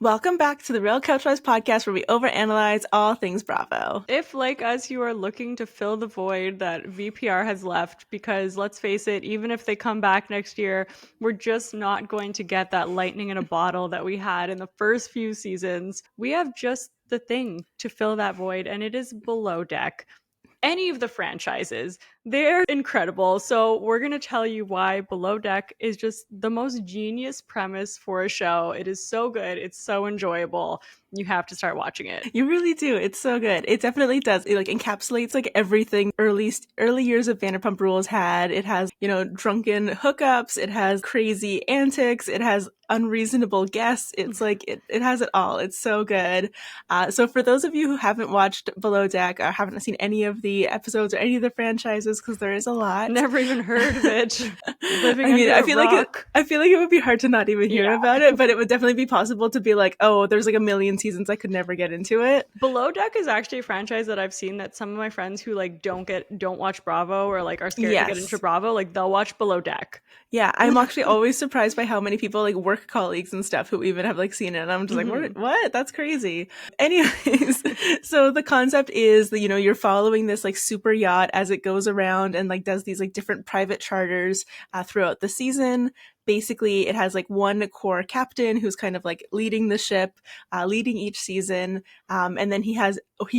Welcome back to the Real Couchwives podcast, where we overanalyze all things Bravo. If, like us, you are looking to fill the void that VPR has left, because let's face it, even if they come back next year, we're just not going to get that lightning in a bottle that we had in the first few seasons. We have just the thing to fill that void, and it is Below Deck. Any of the franchises, they're incredible. So we're going to tell you why Below Deck is just the most genius premise for a show. It is so good. It's so enjoyable. You have to start watching it. You really do. It's so good. It definitely does. It encapsulates everything early years of Vanderpump Rules had. It has, drunken hookups. It has crazy antics. It has unreasonable guests. It's it has it all. It's so good. So for those of you who haven't watched Below Deck or haven't seen any of the episodes or any of the franchises, because there is a lot. Never even heard of it. I feel like it would be hard to not even hear about it, but it would definitely be possible to be like, oh, there's a million seasons, I could never get into it. Below Deck is actually a franchise that I've seen that some of my friends who don't watch Bravo or are scared to get into Bravo, they'll watch Below Deck. Yeah, I'm actually always surprised by how many people work colleagues and stuff who even have seen it. And I'm just what? That's crazy. Anyways, so the concept is that, you're following this super yacht as it goes around and does these different private charters throughout the season. Basically, it has one core captain who's kind of leading the ship, leading each season. And then he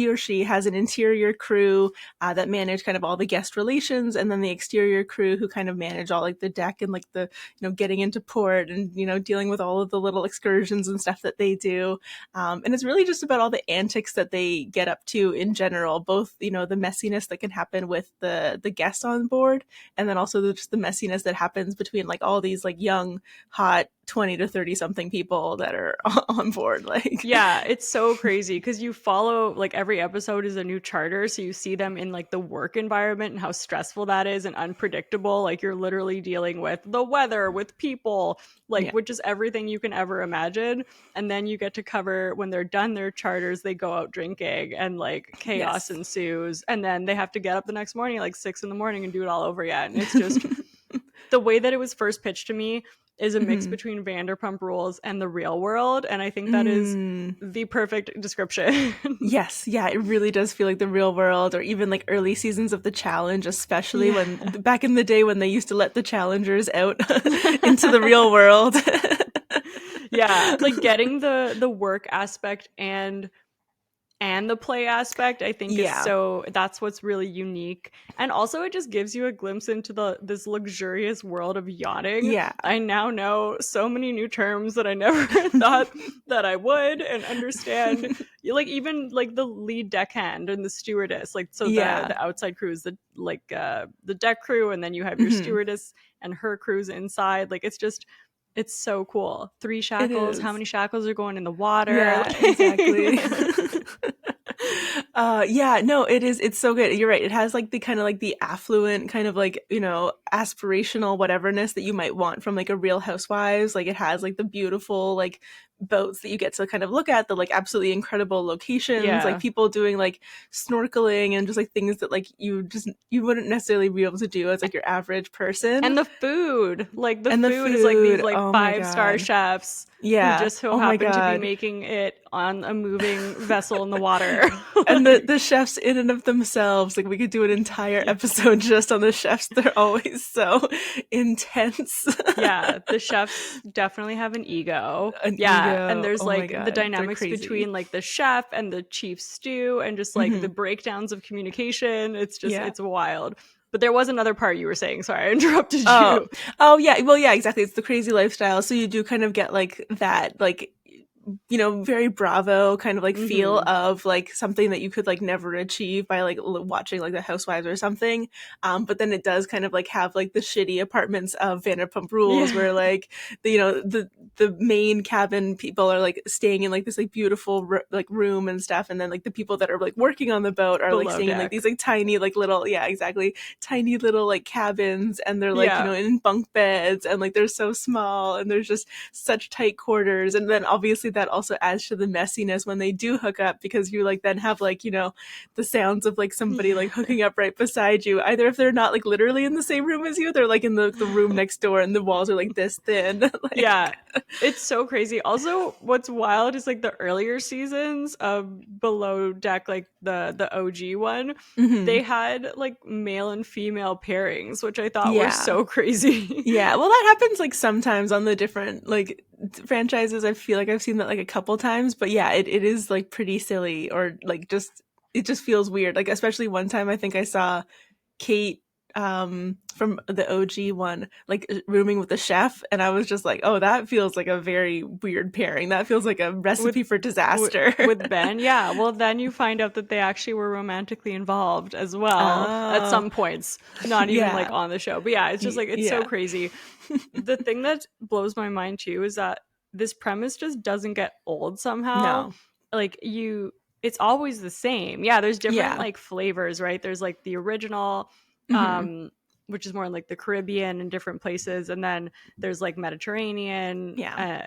or she has an interior crew that manage kind of all the guest relations, and then the exterior crew who kind of manage all the deck and the getting into port and dealing with all of the little excursions and stuff that they do. And it's really just about all the antics that they get up to in general, both the messiness that can happen with the guests on board, and then also just the messiness that happens between all these young, hot 20 to 30 something people that are on board. Yeah, it's so crazy because you follow every episode is a new charter, so you see them in the work environment and how stressful that is and unpredictable. You're literally dealing with the weather, with people, which is everything you can ever imagine. And then you get to cover when they're done their charters, they go out drinking and chaos ensues, and then they have to get up the next morning 6 a.m. and do it all over again. It's just the way that it was first pitched to me is a mix between Vanderpump Rules and The Real World, and I think that is the perfect description. Yes, yeah, it really does feel like The Real World, or even early seasons of The Challenge, especially when back in the day when they used to let the challengers out into the real world. Yeah, getting the work aspect and the play aspect, I think is so, that's what's really unique. And also it just gives you a glimpse into this luxurious world of yachting. Yeah. I now know so many new terms that I never thought that I would and understand. Even the lead deckhand and the stewardess, the outside crew is the deck crew, and then you have your stewardess and her crews inside. It's so cool. 3 shackles. How many shackles are going in the water? Yeah, exactly. It's so good. You're right. It has the kind of the affluent kind of aspirational whateverness that you might want from a Real Housewives. It has the beautiful boats that you get to kind of look at, the absolutely incredible locations, people doing snorkeling and just things that you wouldn't necessarily be able to do as your average person. And the food, the food is these 5-star chefs who just so happen to be making it on a moving vessel in the water. And the chefs in and of themselves, we could do an entire episode just on the chefs. They're always so intense. Yeah, the chefs definitely have an ego. And there's the dynamics between the chef and the chief stew, and just the breakdowns of communication. It's just it's wild. But there was another part you were saying. Sorry, I interrupted you. Oh yeah. Well, yeah, exactly. It's the crazy lifestyle. So you do kind of get that very Bravo kind of feel of something that you could never achieve by watching the Housewives or something. But then it does kind of have the shitty apartments of Vanderpump Rules where the main cabin people are staying in this beautiful room and stuff, and then the people that are working on the boat are staying in these tiny little tiny little cabins, and they're in bunk beds, and they're so small, and there's just such tight quarters. And then obviously that also adds to the messiness when they do hook up, because you like then have like, you know, the sounds of like somebody like hooking up right beside you, either if they're not like literally in the same room as you, they're like in the room next door and the walls are like this thin. Like, yeah, it's so crazy. Also, what's wild is like the earlier seasons of Below Deck, like the OG one, they had like male and female pairings, which I thought were so crazy. Yeah, well, that happens like sometimes on the different like franchises. I feel like I've seen that like a couple times, but yeah, it is like pretty silly, or like just it just feels weird. Like especially one time I think I saw Kate from the OG one like rooming with the chef, and I was just like, oh, that feels like a very weird pairing. That feels like a recipe for disaster. With Ben. Yeah, well then you find out that they actually were romantically involved as well at some points, not even like on the show, but yeah, it's just like it's so crazy. The thing that blows my mind too is that this premise just doesn't get old somehow. Like it's always the same. Yeah, there's different like flavors, right? There's like the original which is more in like the Caribbean and different places, and then there's like Mediterranean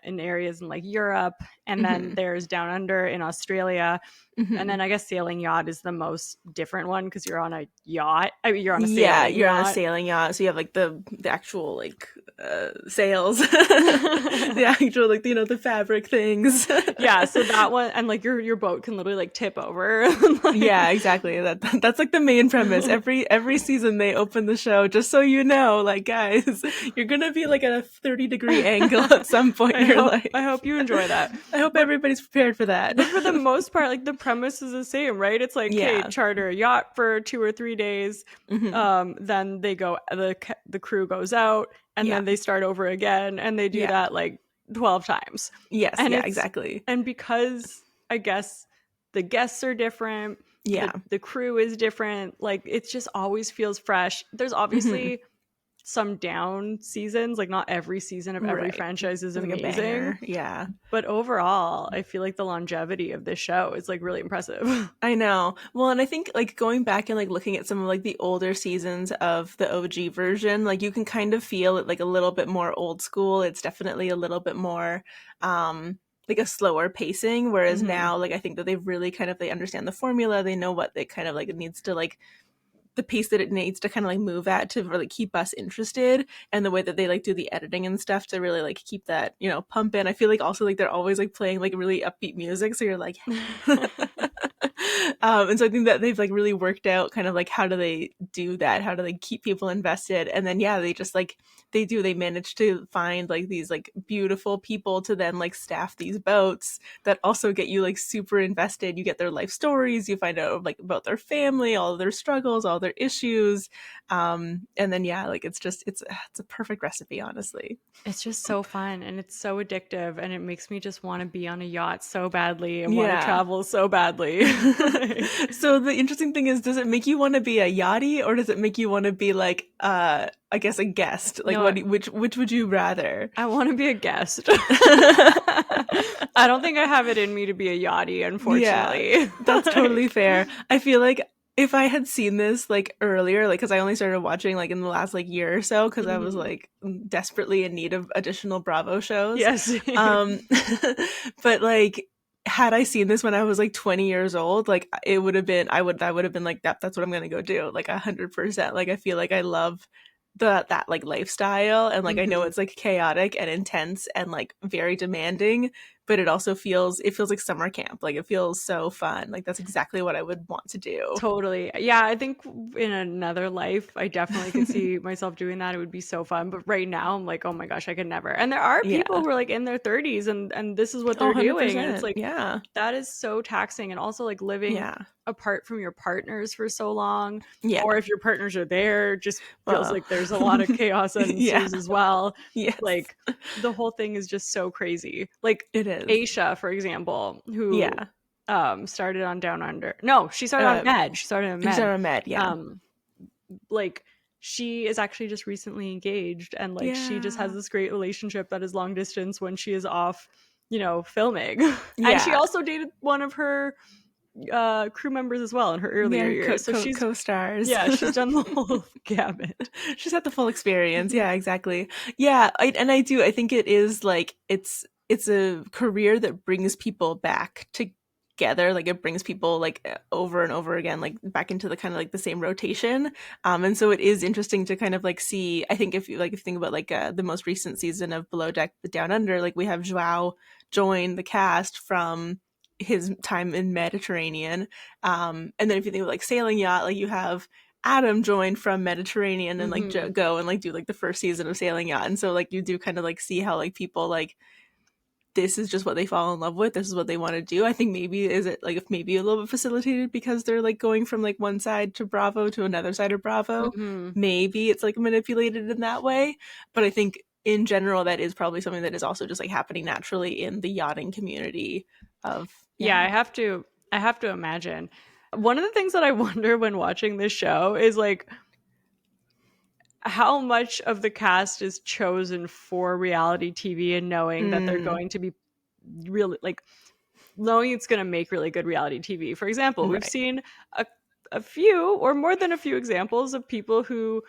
in areas in like Europe, and then there's Down Under in Australia, and then I guess Sailing Yacht is the most different one because you're on a yacht. I mean, you're on a sailing yacht. On a sailing yacht, so you have like the actual like sails, the actual like, you know, the fabric things. Yeah, so that one, and like your boat can literally like tip over. Like, yeah, exactly. That's like the main premise. Every season they open the show, just so you know, like, guys, you're gonna be like at a 30-degree angle at some point in your life. I hope you enjoy that. I hope everybody's prepared for that. But for the most part, like the premise is the same, right? It's like, hey, charter a yacht for 2 or 3 days. Then they go, the crew goes out, and then they start over again, and they do that like 12 times. Yes, and exactly. And because I guess the guests are different, the crew is different, like it just always feels fresh. There's obviously some down seasons, like not every season of every franchise is like amazing. Yeah. But overall, I feel like the longevity of this show is like really impressive. I know. Well, and I think like going back and like looking at some of like the older seasons of the OG version, like you can kind of feel it like a little bit more old school. It's definitely a little bit more like a slower pacing, whereas now like I think that they've really kind of, they understand the formula, they know what they kind of like, it needs to like the pace that it needs to kind of like move at to really keep us interested, and the way that they like do the editing and stuff to really like keep that, you know, pump in. I feel like also like they're always like playing like really upbeat music, so you're like and so I think that they've like really worked out kind of like how do they do that, how do they keep people invested, and then they just like they manage to find like these like beautiful people to then like staff these boats that also get you like super invested. You get their life stories, you find out like about their family, all of their struggles, all their issues, and then like it's a perfect recipe, honestly. It's just so fun, and it's so addictive, and it makes me just want to be on a yacht so badly and want to travel so badly. So the interesting thing is, does it make you want to be a yachty, or does it make you want to be like I guess a guest? Like, no, which would you rather? I want to be a guest. I don't think I have it in me to be a yachty, unfortunately. Yeah, that's totally fair. I feel like if I had seen this like earlier, like because I only started watching like in the last like year or so, because I was like desperately in need of additional Bravo shows. Yes. But like, had I seen this when I was like 20 years old, like it would have been, I would have been like, that's what I'm gonna go do, like 100%. Like I feel like I love that like lifestyle, and like I know it's like chaotic and intense and like very demanding, but it also feels like summer camp. Like it feels so fun. Like that's exactly what I would want to do. Totally. Yeah, I think in another life I definitely could see myself doing that. It would be so fun. But right now I'm like, oh my gosh, I could never. And there are people who are like in their 30s and this is what they're doing. And it's like, that is so taxing. And also like living apart from your partners for so long. Yeah. Or if your partners are there, just feels like there's a lot of chaos and ensues as well. Yes. Like the whole thing is just so crazy. Like it is. Aisha, for example, who started on Down Under. No, she started on Med. She started on Med. Like she is actually just recently engaged, and like she just has this great relationship that is long distance when she is off, you know, filming. And she also dated one of her crew members as well in her earlier years. So she's co-stars. Yeah, she's done the whole gamut. She's had the full experience. Yeah, exactly. Yeah, I think it is like it's it's a career that brings people back together. Like it brings people like over and over again, like back into the kind of like the same rotation. And so it is interesting to kind of like see. I think if you think about like the most recent season of Below Deck, the Down Under, like we have Joao join the cast from his time in Mediterranean. And then if you think of like Sailing Yacht, like you have Adam joined from Mediterranean and like go and like do like the first season of Sailing Yacht. And so like you do kind of like see how like people like this is just what they fall in love with. This is what they want to do. I think maybe is it like if maybe a little bit facilitated because they're like going from like one side to Bravo to another side of Bravo. Maybe it's like manipulated in that way. But I think in general that is probably something that is also just like happening naturally in the yachting community of Yeah, I have to imagine. One of the things that I wonder when watching this show is like how much of the cast is chosen for reality TV and knowing that they're going to be really like knowing it's going to make really good reality TV. For example, we've seen a few or more than a few examples of people who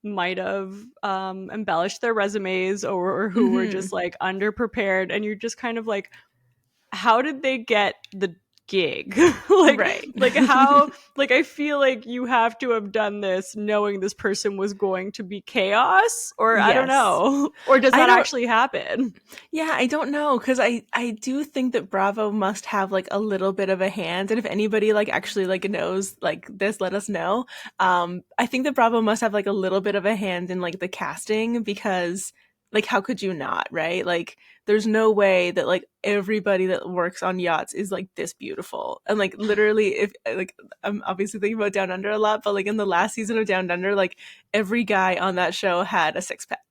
might have embellished their resumes or who were just like underprepared, and you're just kind of like, how did they get the gig? like how like I feel like you have to have done this knowing this person was going to be chaos, or I don't know, or does that actually happen? Yeah, I don't know, because I do think that Bravo must have like a little bit of a hand, and if anybody like actually like knows like this, let us know. I think that Bravo must have like a little bit of a hand in like the casting, because like how could you not, right? Like there's no way that like everybody that works on yachts is like this beautiful. And like literally if like I'm obviously thinking about Down Under a lot, but like in the last season of Down Under, like every guy on that show had a six-pack.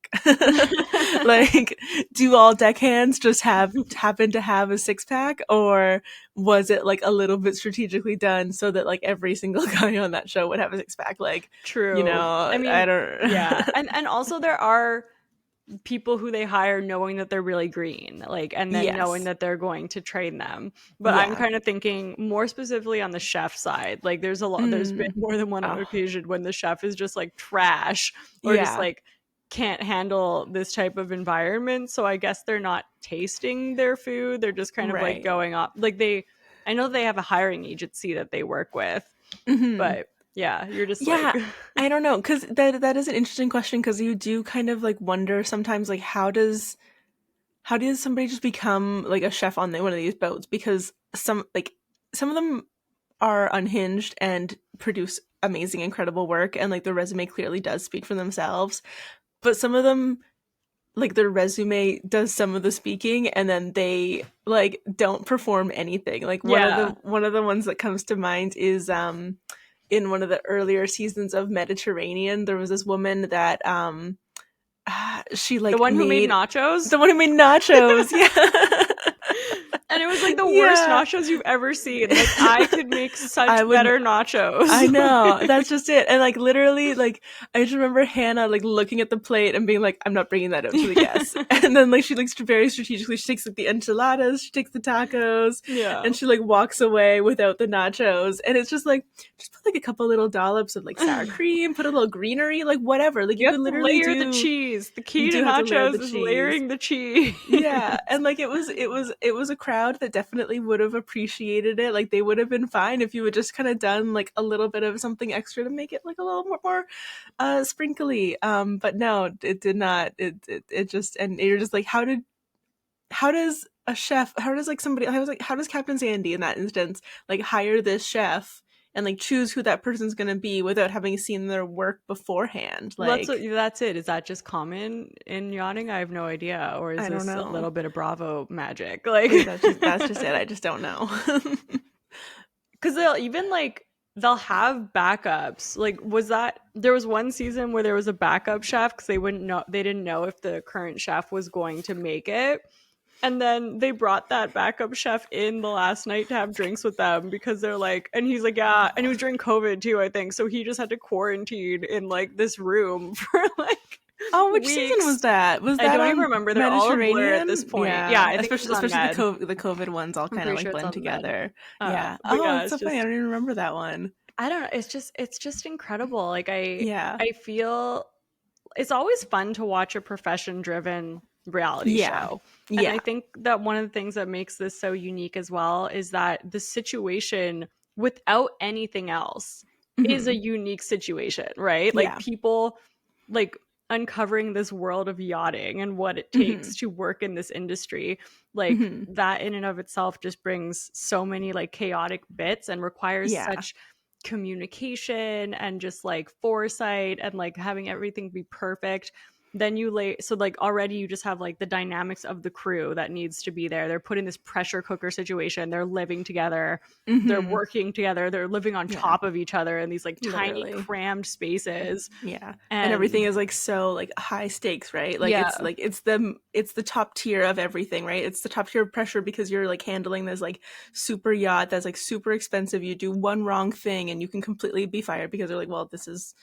Like do all deckhands just happen to have a six-pack, or was it like a little bit strategically done so that like every single guy on that show would have a six-pack? Like True. you know, I mean, I don't yeah. And also there are people who they hire knowing that they're really green, like, and then knowing that they're going to train them. But I'm kind of thinking more specifically on the chef side. Like there's a lot there's been more than one occasion when the chef is just like trash or just like can't handle this type of environment. So I guess they're not tasting their food. They're just kind of like going off. Like I know they have a hiring agency that they work with, but yeah, you're just like I don't know, because that is an interesting question, because you do kind of like wonder sometimes like how does somebody just become like a chef on one of these boats, because some of them are unhinged and produce amazing, incredible work, and like their resume clearly does speak for themselves, but some of them like their resume does some of the speaking and then they like don't perform anything. Like one of the ones that comes to mind is in one of the earlier seasons of Mediterranean, there was this woman that she like the one who made nachos. Yeah. And it was like the worst nachos you've ever seen. Like I could make such better nachos. I know. That's just it. And like literally, like I just remember Hannah like looking at the plate and being like, I'm not bringing that up to the guests. And then like she like very strategically, she takes like the enchiladas, she takes the tacos, and she like walks away without the nachos. And it's just like, just put like a couple little dollops of like sour cream, put a little greenery, like whatever. Like you can literally layer the cheese. The key to nachos is layering the cheese. Yeah. And like it was a crowd that definitely would have appreciated it. Like they would have been fine if you had just kind of done like a little bit of something extra to make it like a little more sprinkly. But no, it did not. It just, and you're just like, how does a chef, how does Captain Sandy in that instance like hire this chef and like choose who that person's going to be without having seen their work beforehand? Like that's it. Is that just common in yachting? I have no idea. Or is this a little bit of Bravo magic? Like that's just it. I just don't know. Because they'll have backups. Like there was one season where there was a backup chef because they didn't know if the current chef was going to make it. And then they brought that backup chef in the last night to have drinks with them because they're like, and he's like, yeah. And it was during COVID too, I think. So he just had to quarantine in like this room for like which weeks. Season was that? Was that I don't even remember. They're all a blur at this point. Yeah, I think especially the COVID ones all kind of like blend together. Yeah. It's so funny. I don't even remember that one. I don't know. It's just incredible. Like I feel it's always fun to watch a profession driven reality show. And I Yeah. think that one of the things that makes this so unique as well is that the situation, without anything else, is a Mhm. unique situation, right? Like Yeah. people like uncovering this world of yachting and what it takes Mhm. to work in this industry. Like Mhm. that in and of itself just brings so many like chaotic bits and requires Yeah. such communication and just like foresight and like having everything be perfect. Then you lay, so like already you just have like the dynamics of the crew that needs to be there. They're put in this pressure cooker situation, they're living together, they're Mhm. working together, they're living on Yeah. top of each other in these like tiny Literally. crammed spaces. Yeah. And everything And is like so like high stakes, right? yeah, Like it's the top tier of everything, right? It's the top tier of pressure because you're like handling this like super yacht that's like super expensive. You do one wrong thing and you can completely be fired because they're like, well, this is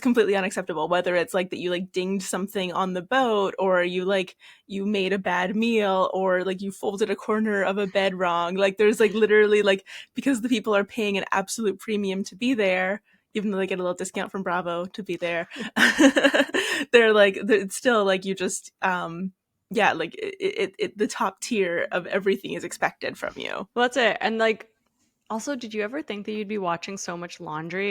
completely unacceptable. Whether it's like that you like dinged something on the boat, or you like you made a bad meal, or like you folded a corner of a bed wrong. Like there's like literally like, because the people are paying an absolute premium to be there, even though they get a little discount from Bravo to be there, they're like, it's still like you just, yeah, like the top tier of everything is expected from you. well, that's it. And like, also, did you ever think that you'd be watching so much laundry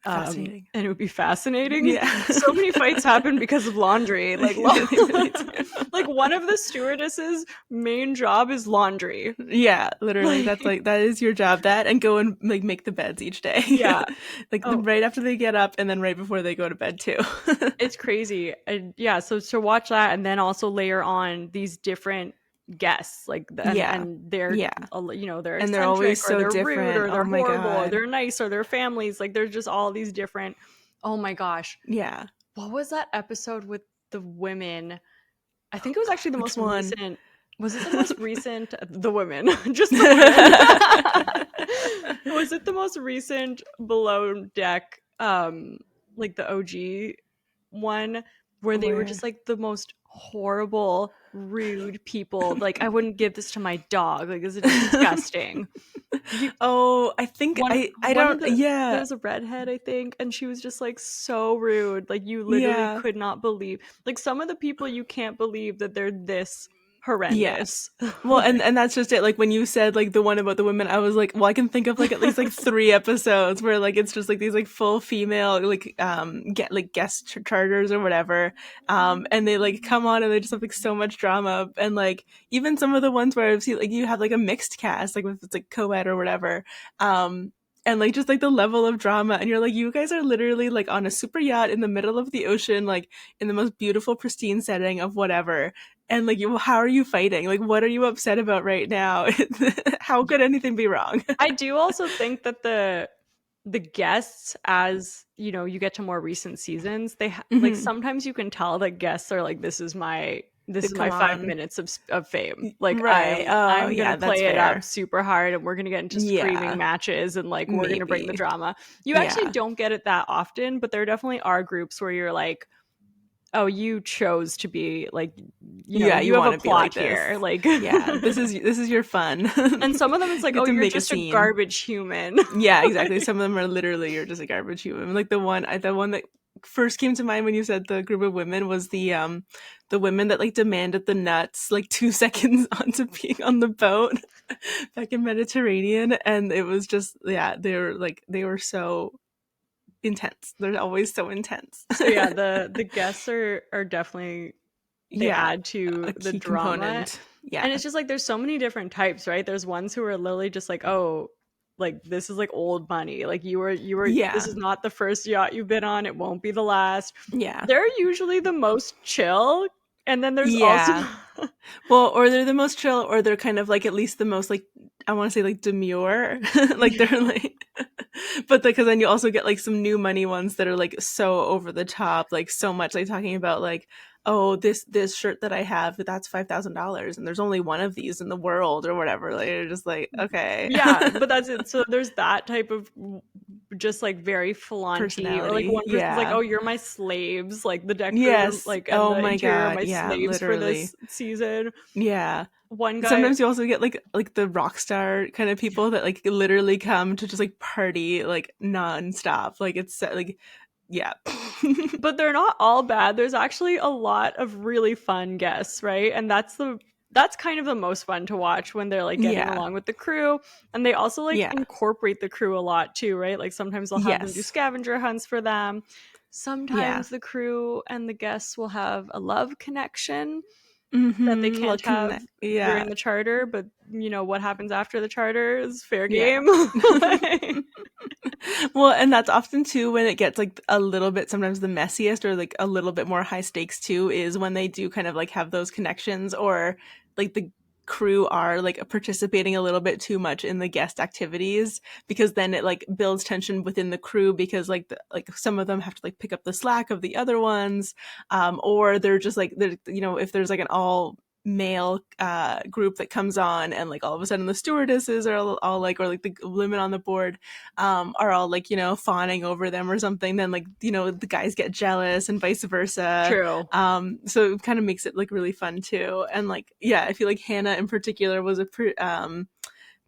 Fascinating. and it would be fascinating? Yeah. So many fights happen because of laundry. Like They really do. like one of the stewardesses' main job is laundry. Yeah, literally. That's Like like, that is your job. That and go and like make the beds each day. yeah. Like Oh, right after they get up and then right before they go to bed too. it's crazy. And yeah, so to watch that and then also layer on these different guests like Yeah. and they're Yeah. you know they're And they're eccentric always or so they're rude different. or Oh they're my horrible or God. they're nice or they're families, like there's just all these different. Oh my gosh, Yeah. what was that episode with the women? I think Oh it was God, actually the which most one? recent. Was it the most recent? The women, just the women. Was it the most recent Below Deck? Like the OG one where they were just Where? like the most horrible, rude people. Like I wouldn't give this to my dog. Like this is disgusting. You Oh, I think I one of don't, the there yeah. was a redhead, I think, and she was just like so rude. Like you literally Yeah. could not believe. Like some of the people you can't believe that they're this Yeah. horrendous. Well, and that's just it. Like when you said like the one about the women, I was like, well, I can think of like at least like 3 episodes where like it's just like these like full female like get like guest charters or whatever, and they like come on and they just have like so much drama, and like even some of the ones where I've seen like you have like a mixed cast, like if it's like co-ed or whatever, and like just like the level of drama, and you're like, you guys are literally like on a super yacht in the middle of the ocean, like in the most beautiful pristine setting of whatever, and like how are you fighting, like what are you upset about right now? How could anything be wrong? I do also think that the guests, as you know, you get to more recent seasons, like Hmm. sometimes you can tell that guests are like, this They is my come 5 on. minutes of fame. Like Right. Oh I'm gonna yeah, that's play it up fair. super hard and we're gonna get into screaming Yeah, matches and like we're gonna bring the maybe. drama. You actually Yeah. don't get it that often, but there definitely are groups where you're like, oh, you chose to be like, you know, Yeah, you you have a want to be like plot this. here. Like Yeah, this is your fun. and some of them it's You like, get oh, to you're make a just a scene. garbage human. Yeah, exactly. Like, Some of them are literally you're just a garbage human. Like the one that first came to mind when you said the group of women was the women that like demanded the nuts like 2 seconds onto being on the boat back in Mediterranean, and it was just, yeah, they were so intense. They're always so intense. so yeah, the guests are definitely, they Yeah, add to a the key drama. component. Yeah. And it's just like there's so many different types, right? There's ones who are literally just like, oh, like this is like old money. Like you were this Yeah. is not the first yacht you've been on. It won't be the last. Yeah. They're usually the most chill. And then there's also Yeah. Well, or they're the most chill, or they're kind of like at least the most like, I want to say like demure, like yeah. they're like, but because then you also get like some new money ones that are like so over the top, like so much like talking about like, oh, this shirt that I have, that's $5,000, and there's only one of these in the world or whatever. Like you're just like, okay. Yeah, but that's it. So there's that type of just like very flaunty, or like Personality. one person's like, Yeah. "Oh, you're my slaves," like the deck crew, Yes. like and Oh the my interior are God. my Yeah, slaves for literally. this season. Yeah. One guy, Sometimes you also get like the rock star kind of people that like literally come to just like party like nonstop. Like it's like, yeah. But they're not all bad. There's actually a lot of really fun guests, right? And that's kind of the most fun to watch when they're like getting Yeah. along with the crew. And they also like Yeah. incorporate the crew a lot too, right? Like sometimes they'll have them do Yes. scavenger hunts for them. Yeah. Sometimes the crew and the guests will have a love connection that they Mm-hmm. Well, can't have yeah. during the charter, but you know what happens after the charter is fair Yeah. game. Like, Well, and that's often too when it gets like a little bit sometimes the messiest or like a little bit more high stakes too is when they do kind of like have those connections or like the crew are like participating a little bit too much in the guest activities because then it like builds tension within the crew because like some of them have to like pick up the slack of the other ones or they're just like they're you know if there's like an all male group that comes on and like all of a sudden the stewardesses are all like or like the women on the board are all like you know fawning over them or something then like you know the guys get jealous and vice versa true. so it kind of makes it like really fun too and like yeah I feel like Hannah in particular was a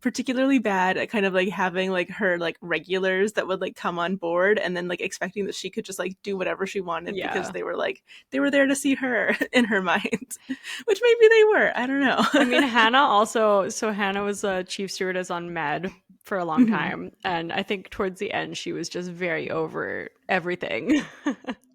particularly bad at kind of like having like her like regulars that would like come on board and then like expecting that she could just like do whatever she wanted because Yeah. they were there to see her in her mind which maybe they were I don't know. I mean, Hannah was a chief stewardess on Med for a long Mm-hmm. time. And I think towards the end, she was just very over everything.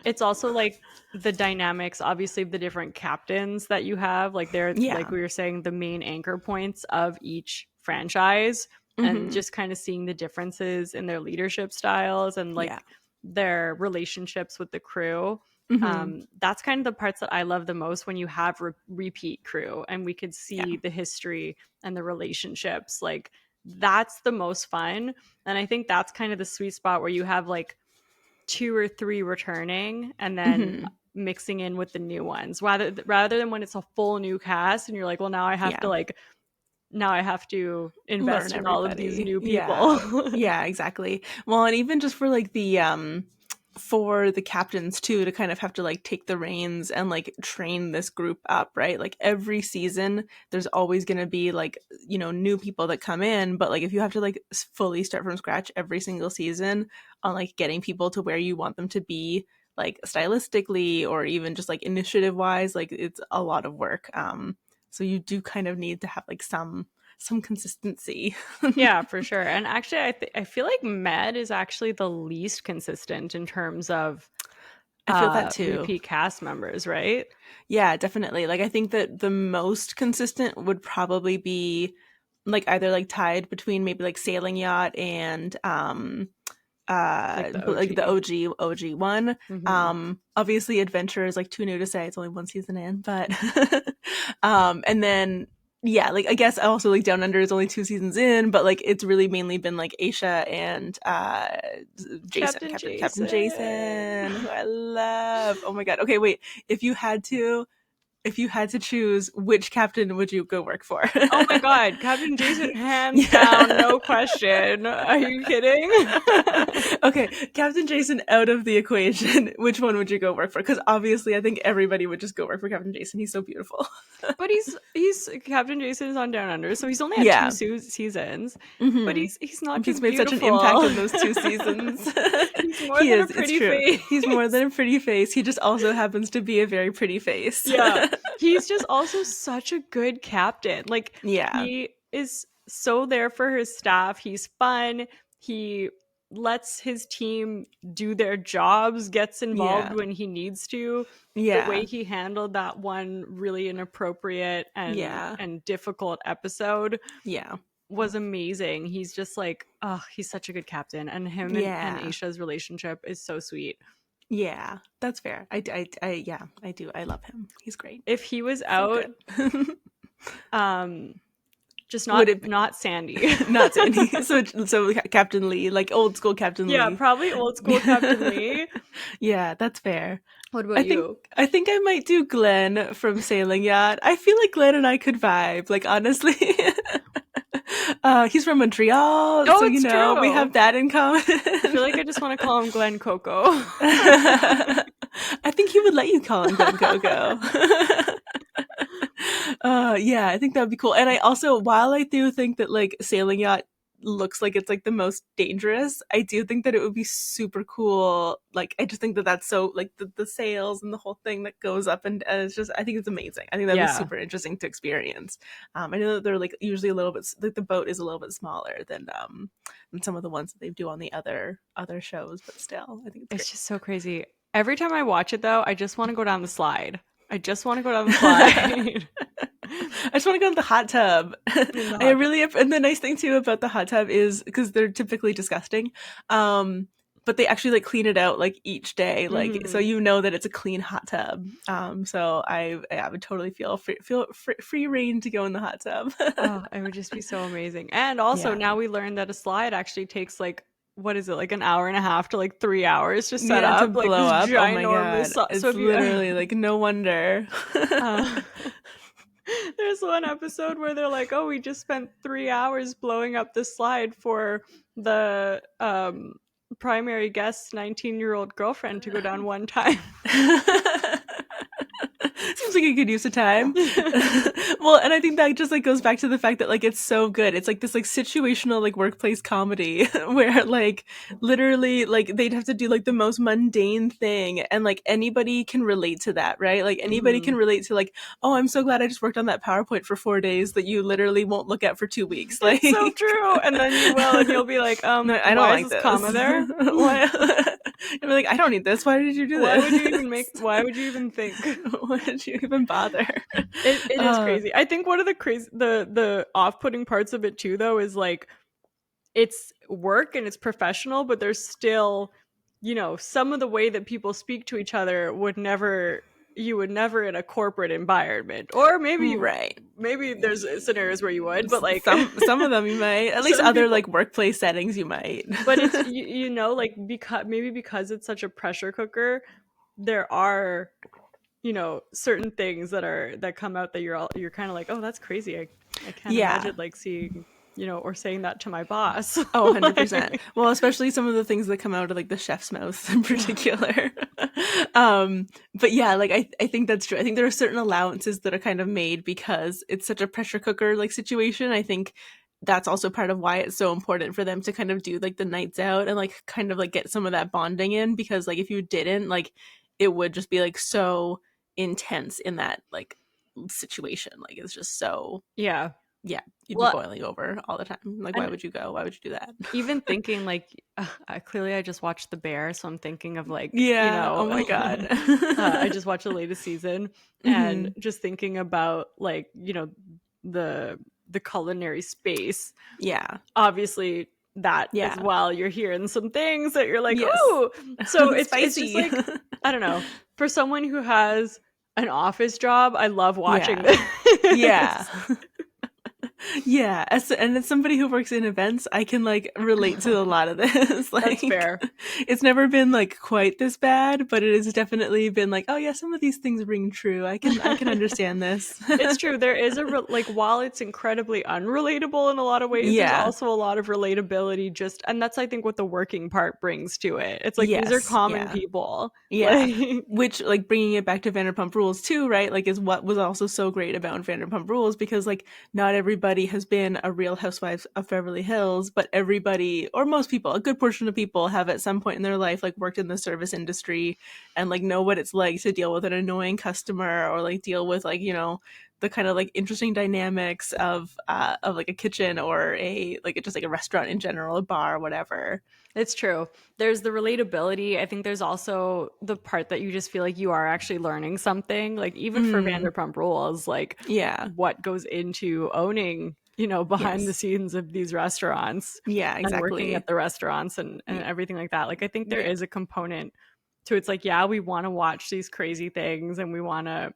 It's also like the dynamics, obviously, of the different captains that you have. Like they're, Yeah. like we were saying, the main anchor points of each franchise and Mm-hmm. just kind of seeing the differences in their leadership styles and Yeah. like their relationships with the crew. Mm-hmm. That's kind of the parts that I love the most when you have repeat crew and we could Yeah. see the history and the relationships. Like that's the most fun. And I think that's kind of the sweet spot where you have like 2 or 3 returning and then Mm-hmm. mixing in with the new ones rather than when it's a full new cast and you're like, well, now I have to Learn invest in all of these everybody. new Yeah. people. Yeah, exactly. Well, and even just for like the for the captains too to kind of have to like take the reins and like train this group up, right? Like every season there's always going to be like, you know, new people that come in, but like if you have to like fully start from scratch every single season on like getting people to where you want them to be like stylistically or even just like initiative wise, like it's a lot of work. So you do kind of need to have like some consistency. Yeah, for sure. And actually, I feel like Med is actually the least consistent in terms of I feel that too. repeat cast members, right? Yeah, definitely. Like I think that the most consistent would probably be like either like tied between maybe like Sailing Yacht and Like the like the OG. OG one. Hmm. Obviously Adventure is like too new to say, it's only one season in, but and then yeah, like I guess also like Down Under is only 2 seasons in, but like it's really mainly been like Aisha and Jason, Captain Jason, who I love. Oh my god. Okay, wait. If you had to choose, which captain would you go work for? Oh my god, Captain Jason, hands down, Yeah. no question. Are you kidding? Okay, Captain Jason out of the equation. Which one would you go work for? Because obviously, I think everybody would just go work for Captain Jason. He's so beautiful. But he's Captain Jason is on Down Under, so he's only had Yeah. 2 seasons. But Mm-hmm. he's not He's just made beautiful. such an impact in those 2 seasons. He's more He than is. a pretty It's true. face. He's more than a pretty face. He just also happens to be a very pretty face. Yeah. He's just also such a good captain. Like Yeah. he is so there for his staff. He's fun. He lets his team do their jobs, gets involved Yeah. when he needs to. The way Yeah. he handled that one really inappropriate Yeah. and difficult episode Yeah. was amazing. He's just like, oh, he's such a good captain. And him and Yeah. Aisha's relationship is so sweet. Yeah. That's fair. Yeah, I do. I love him. He's great. If he was So out, good. just Would it not Sandy. not Sandy? So Captain Lee, like old school Captain Yeah, Lee. probably old school Captain Lee. Yeah, that's fair. What about you? I think I might do Glenn from Sailing Yacht. I feel like Glenn and I could vibe. Like honestly, he's from Montreal, Oh, so it's we true. have that in common. I feel like I just want to call him Glenn Coco. I think he would let you call him Glenn Coco. Yeah, I think that would be cool. And I also, while I do think that like Sailing Yacht looks like it's like the most dangerous, I do think that it would be super cool. Like, I just think that that's so like the sails and the whole thing that goes up, and it's just, I think it's amazing. I think that'd be Yeah. super interesting to experience. I know that they're like usually a little bit, like the boat is a little bit smaller than some of the ones that they do on the other shows, but still, I think it's It's great. just so crazy. Every time I watch it, though, I just want to go down the slide. I just want to go down the slide. I just want to go in the hot tub. In the I hot tub. really, and the nice thing too about the hot tub is because they're typically disgusting, but they actually like clean it out like each day, like so you know that it's a clean hot tub. So I would totally feel free reign to go in the hot tub. Oh, it would just be so amazing. And also Yeah, now we learned that a slide actually takes like, what is it, like an hour and a half to like 3 hours to set yeah, to up like blow this up. Oh my ginormous. god, So it's if you literally like no wonder. uh, there's one episode where they're like, "Oh, we just spent 3 hours blowing up the slide for the primary guest's 19-year-old girlfriend to go down one time." Seems like a good use of time. Well, and I think that just like goes back to the fact that like it's so good. It's like this like situational like workplace comedy where like literally like they'd have to do like the most mundane thing, and like anybody can relate to that, right? Like anybody can relate to like, oh, I'm so glad I just worked on that PowerPoint for 4 days that you literally won't look at for 2 weeks. Like, It's so true. And then you will, and you'll be like, no, I don't why like is this this. comma there? Why? I'd be like, I don't need this. Why did you do Why this? would you even why would you even think? Why did you even bother? It is crazy. I think one of the off-putting parts of it too, though, is like it's work and it's professional, but there's still, some of the way that people speak to each other you would never in a corporate environment, or maybe right. Maybe there's scenarios where you would, but like some of them you might, at least other people, like workplace settings you might. But it's like because it's such a pressure cooker, there are certain things that come out that you're kind of like, oh, that's crazy. I can't imagine like seeing or saying that to my boss. Oh, 100%. Well, especially some of the things that come out of like the chef's mouth in particular. But yeah, like I think that's true. I think there are certain allowances that are kind of made because it's such a pressure cooker like situation. I think that's also part of why it's so important for them to kind of do like the nights out and like kind of like get some of that bonding in, because like if you didn't, like it would just be like so intense in that like situation. Like it's just so yeah, you'd be boiling over all the time. Like, why would you go? Why would you do that? Even thinking like, clearly I just watched The Bear, so I'm thinking of like, oh my god. I just watched the latest season, and just thinking about like, the culinary space. Yeah. Obviously that as well, you're hearing some things that you're like, oh, so it's just like, I don't know, for someone who has an office job, I love watching this. Yeah. Yeah, and as somebody who works in events, I can like relate to a lot of this. Like, that's fair. It's never been like quite this bad, but it has definitely been like, oh yeah, some of these things ring true. I can understand this. It's true. There is like, while it's incredibly unrelatable in a lot of ways, there's also a lot of relatability. And that's I think what the working part brings to it. It's like these are common people. Yeah, which like bringing it back to Vanderpump Rules too, right? Like is what was also so great about Vanderpump Rules, because like not everybody has been a Real Housewives of Beverly Hills, but everybody, or most people, a good portion of people have at some point in their life like worked in the service industry and like know what it's like to deal with an annoying customer, or like deal with like the kind of like interesting dynamics of like a kitchen or a like just like a restaurant in general, a bar, whatever. It's true. There's the relatability. I think there's also the part that you just feel like you are actually learning something. Like even for Vanderpump Rules, like what goes into owning, behind the scenes of these restaurants. Yeah, exactly. And working at the restaurants and everything like that. Like I think there is a component to it's like, yeah, we want to watch these crazy things and we want to,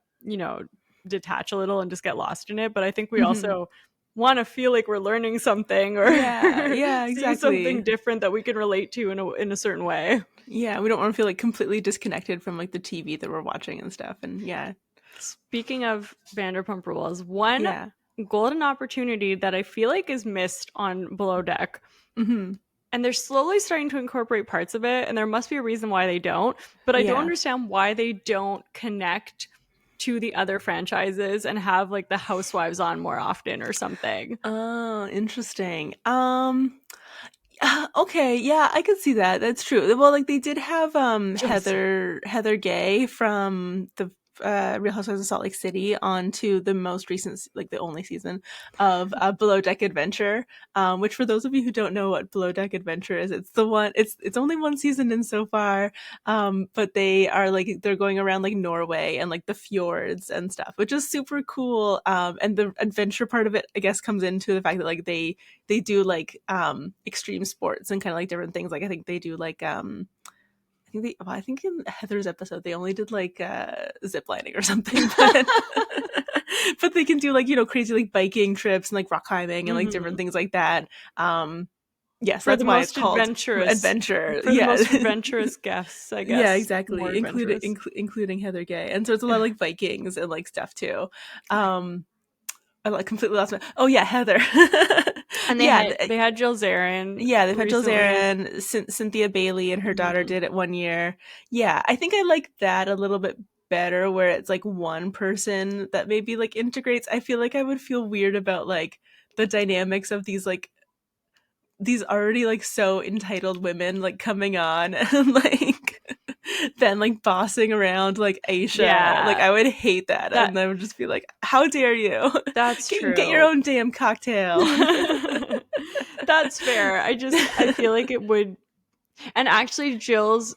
detach a little and just get lost in it. But I think we also want to feel like we're learning something or see something different that we can relate to in a certain way. Yeah, we don't want to feel like completely disconnected from like the TV that we're watching and stuff. And speaking of Vanderpump Rules, one golden opportunity that I feel like is missed on Below Deck, and they're slowly starting to incorporate parts of it, and there must be a reason why they don't, but I don't understand why they don't connect to the other franchises and have like the housewives on more often or something. Oh, interesting. Okay, yeah, I could see that. That's true. Well, like they did have Just Heather Gay from the Real Housewives of Salt Lake City onto the most recent, like the only season of Below Deck Adventure. Which for those of you who don't know what Below Deck Adventure is, it's the one. It's only one season in so far. But they are like they're going around like Norway and like the fjords and stuff, which is super cool. And the adventure part of it, I guess, comes into the fact that like they do like extreme sports and kind of like different things. Like I think they do like I think in Heather's episode they only did like zip lining or something, but but they can do like, you know, crazy like biking trips and like rock climbing and like different things like that. Yes, for that's the why it's most called adventurous, adventure. for the Yeah. most adventurous guests, I Yeah, guess. More exactly. adventurous. Including Heather Gay. And so it's a lot of like Vikings and like stuff too. Um I like completely lost my. Oh yeah, Heather. And Yeah, they had Jill Zarin yeah, they've had Jill recently. Zarin, Cynthia Bailey, and her daughter Mhm. did it one year. Yeah, I think I like that a little bit better, where it's like one person that maybe like integrates. I feel like I would feel weird about like the dynamics of these already like so entitled women like coming on and like then like bossing around like Aisha. Like Yeah, I would hate that, that and I would just be like, "How dare you? that's Get your true. own damn cocktail." That's fair. I feel like it would. And actually Jill's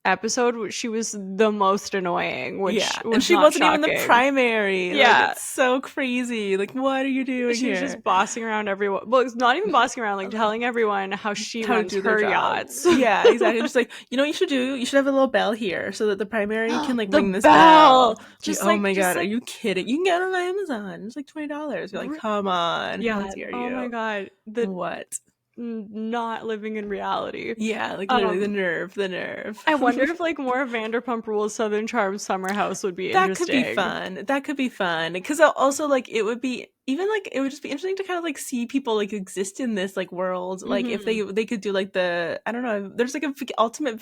episode, she was the most annoying, which Yeah, and was she not wasn't even the shocking. primary. Like Yeah, it's so crazy. Like what are you doing she was here? just bossing around everyone. Well, it's not even bossing around, like telling everyone how she How to runs do their her job. yachts. Yeah, exactly. Just like, you know what you should do? You should have a little bell here so that the primary can like The ring this bell, bell. Like, oh my just god, are like you kidding? You can get it on Amazon. It's like $20. You're like, come on, how yeah. dare Oh my you? god, the What? not living in reality. Yeah, like literally the Um, nerve, the nerve. I wonder if like more Vanderpump Rules Southern Charm Summer House would be That could be interesting. fun. That could be fun because also like it would be even like it would just be interesting to kind of like see people like exist in this like world. Like if Hmm. they could do like the I don't know. There's like a ultimate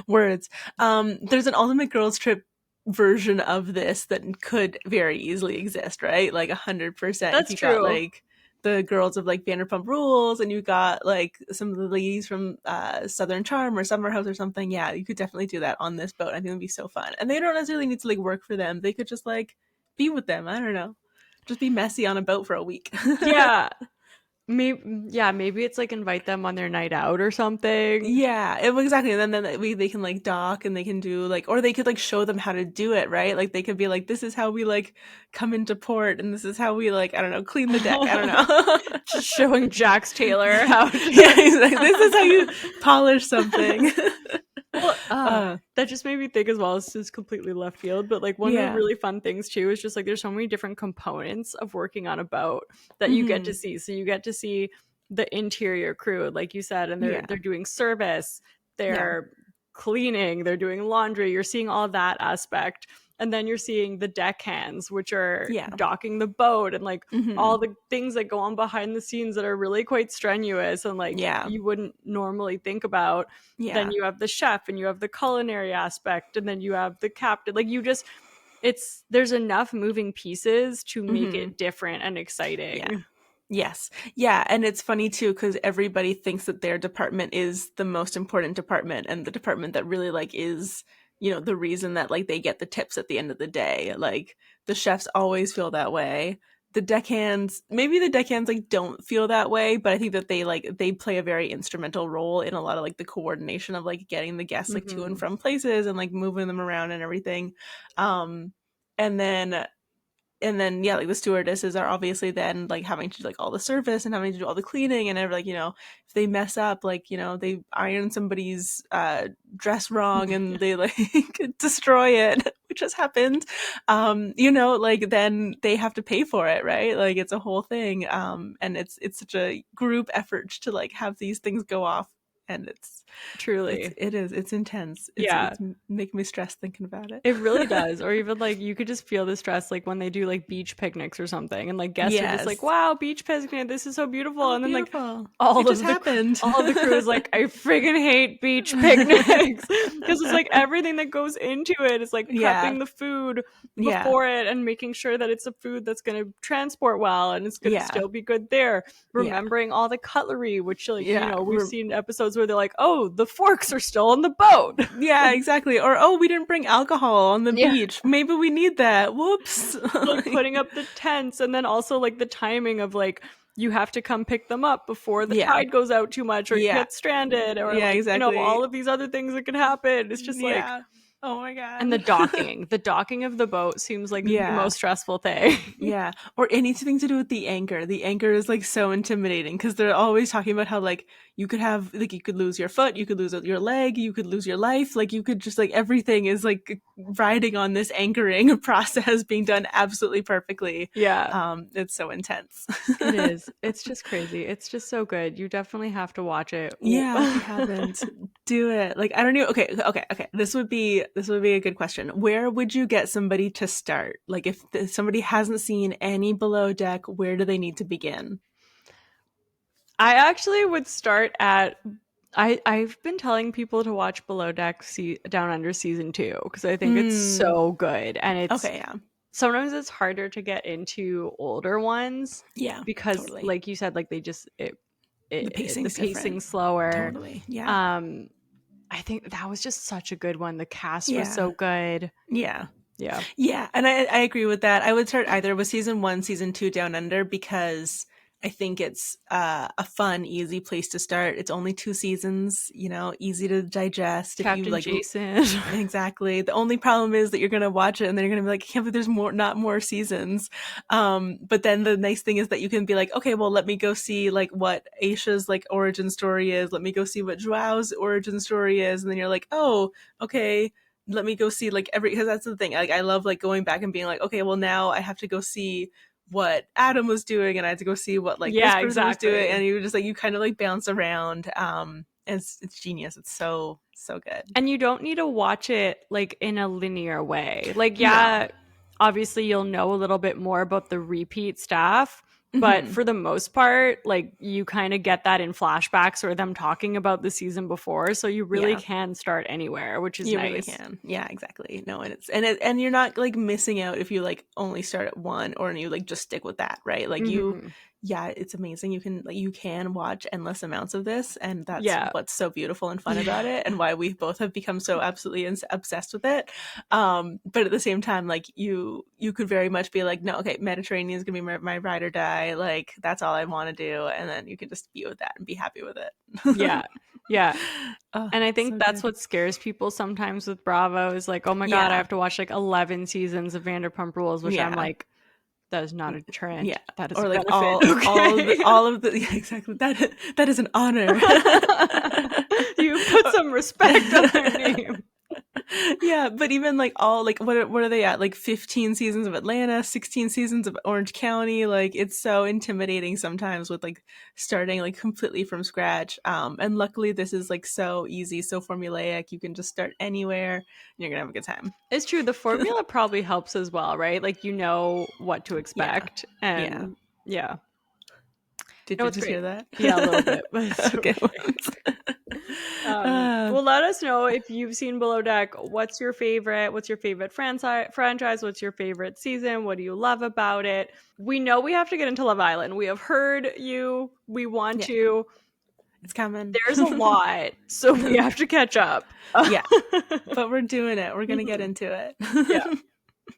words. There's an ultimate girls trip version of this that could very easily exist, right? Like 100%. If That's you got true. like the girls of like Vanderpump Rules and you got like some of the ladies from Southern Charm or Summer House or something, yeah, you could definitely do that on this boat. I think it'd be so fun. And they don't necessarily need to like work for them. They could just like be with them. I don't know. Just be messy on a boat for a week. Yeah. Maybe it's like invite them on their night out or something. Yeah, exactly. And then they can like dock and they can do like, or they could like show them how to do it, right? Like they could be like, this is how we like come into port and this is how we like, I don't know, clean the deck. I don't know. Just showing Jax Taylor how Yeah, to. exactly. This is how you polish something. Well, uh, that just made me think as well. This is completely left field, but like one of the yeah. really fun things too is just like there's so many different components of working on a boat that you get to Hmm. see. So you get to see the interior crew, like you said, and Yeah. they're doing service, Yeah. they're cleaning, they're doing laundry. You're seeing all that aspect. And then you're seeing the deckhands, which are Yeah. docking the boat and like Hmm. all the things that go on behind the scenes that are really quite strenuous and like Yeah. you wouldn't normally think about. Then Yeah. you have the chef and you have the culinary aspect and then you have the captain. Like you just there's enough moving pieces to make Hmm. it different and Yeah. exciting. Yes. Yeah. And it's funny too, because everybody thinks that their department is the most important department and the department that really like is, you know, the reason that like they get the tips at the end of the day. Like the chefs always feel that way. The deckhands, maybe the deckhands like don't feel that way, but I think that they play a very instrumental role in a lot of like the coordination of like getting the guests like to and Hmm. from places and like moving them around and everything. Um, and then yeah, like the stewardesses are obviously then like having to do like all the service and having to do all the cleaning and like, you know, if they mess up, like, you know, they iron somebody's dress wrong and they like destroy it, which has happened. You know, like then they have to pay for it, right? Like it's a whole thing. And it's such a group effort to like have these things go off and Truly. it's intense. Yeah. It's making me stressed thinking about it. It really does. Or even like you could just feel the stress like when they do like beach picnics or something and like guests are just like, Yes. wow, beach picnic, this is so beautiful. Oh, And then like beautiful. It all just of the happened. all of the crew is like, I friggin' hate beach picnics. Because it's like everything that goes into it is like Yeah. prepping the food Yeah. before it and making sure that it's a food that's gonna transport well and it's gonna Yeah. still be good there. Yeah. Remembering all the cutlery, which like, you Yeah. know, we've seen episodes where they're like, oh, the forks are still on the boat. Yeah, exactly. Or, oh, we didn't bring alcohol on the Yeah. beach. Maybe we need that. Whoops. Like putting up the tents and then also like the timing of like you have to come pick them up before the Yeah. tide goes out too much or you Yeah. get stranded or Yeah, like, you know, exactly. all of these other things that could happen. It's just like, Yeah. Oh my God. and the docking of the boat seems like the Yeah. most stressful thing. Yeah. Or anything to do with the anchor. The anchor is like so intimidating because they're always talking about how like you could have like you could lose your foot, you could lose your leg, you could lose your life. Like you could just like everything is like riding on this anchoring process being done absolutely perfectly. Yeah. It's so intense. It is. It's just crazy. It's just so good. You definitely have to watch it. Yeah, if you haven't, do it. Like I don't know. Okay. This would be a good question. Where would you get somebody to start? Like if somebody hasn't seen any Below Deck, where do they need to begin? I actually would start at I've been telling people to watch Below Deck Down Under season 2 because I think it's so good and it's Okay, yeah. sometimes it's harder to get into older ones Yeah, because totally. like you said like they just The pacing's the pacing's different. slower. Totally. Yeah. I think that was just such a good one. The cast was Yeah. so good. Yeah. Yeah. Yeah, and I agree with that. I would start either with season 1, season 2 Down Under because I think it's a fun, easy place to start. It's only 2 seasons, you know, easy to digest. If Captain you like Jason. Exactly. The only problem is that you're gonna watch it and then you're gonna be like, I can't believe there's not more seasons. But then the nice thing is that you can be like, okay, well, let me go see like what Aisha's like origin story is. Let me go see what Joao's origin story is, and then you're like, oh, okay. Let me go see like because that's the thing. Like I love like going back and being like, okay, well now I have to go see what Adam was doing, and I had to go see what like this person was doing, and you just like you kind of like bounce around. It's genius. It's so good. And you don't need to watch it like in a linear way. Like, yeah, obviously you'll know a little bit more about the repeat staff, but for the most part, like you kind of get that in flashbacks or them talking about the season before. So you really can start anywhere, which is you nice. really can. Yeah, exactly. No, and you're not like missing out if you like only start at one or you like just stick with that, right? Like it's amazing. You can watch endless amounts of this, and that's what's so beautiful and fun about it, and why we both have become so absolutely obsessed with it. But at the same time, like you could very much be like, no, okay, Mediterranean is gonna be my ride or die. Like that's all I want to do, and then you can just be with that and be happy with it. Yeah. Oh, and I think so that's good. what scares people sometimes with Bravo is like, oh my God, I have to watch like 11 seasons of Vanderpump Rules, which I'm like, that is not a trend. Yeah. That is or a like benefit. all of the yeah, exactly. That is an honor. You put some respect on their name. Yeah, but even like all like what are they at? Like 15 seasons of Atlanta, 16 seasons of Orange County. Like it's so intimidating sometimes with like starting like completely from scratch. And luckily this is like so easy, so formulaic. You can just start anywhere and you're gonna have a good time. It's true. The formula probably helps as well, right? Like you know what to expect. And yeah. Did you just hear that? Yeah, a little bit. But it's okay. Well, let us know if you've seen Below Deck. What's your favorite? What's your favorite franchise? What's your favorite season? What do you love about it? We know we have to get into Love Island. We have heard you. We want to. It's coming. There's a lot, so we have to catch up. Yeah, but we're doing it. We're going to get into it. Yeah.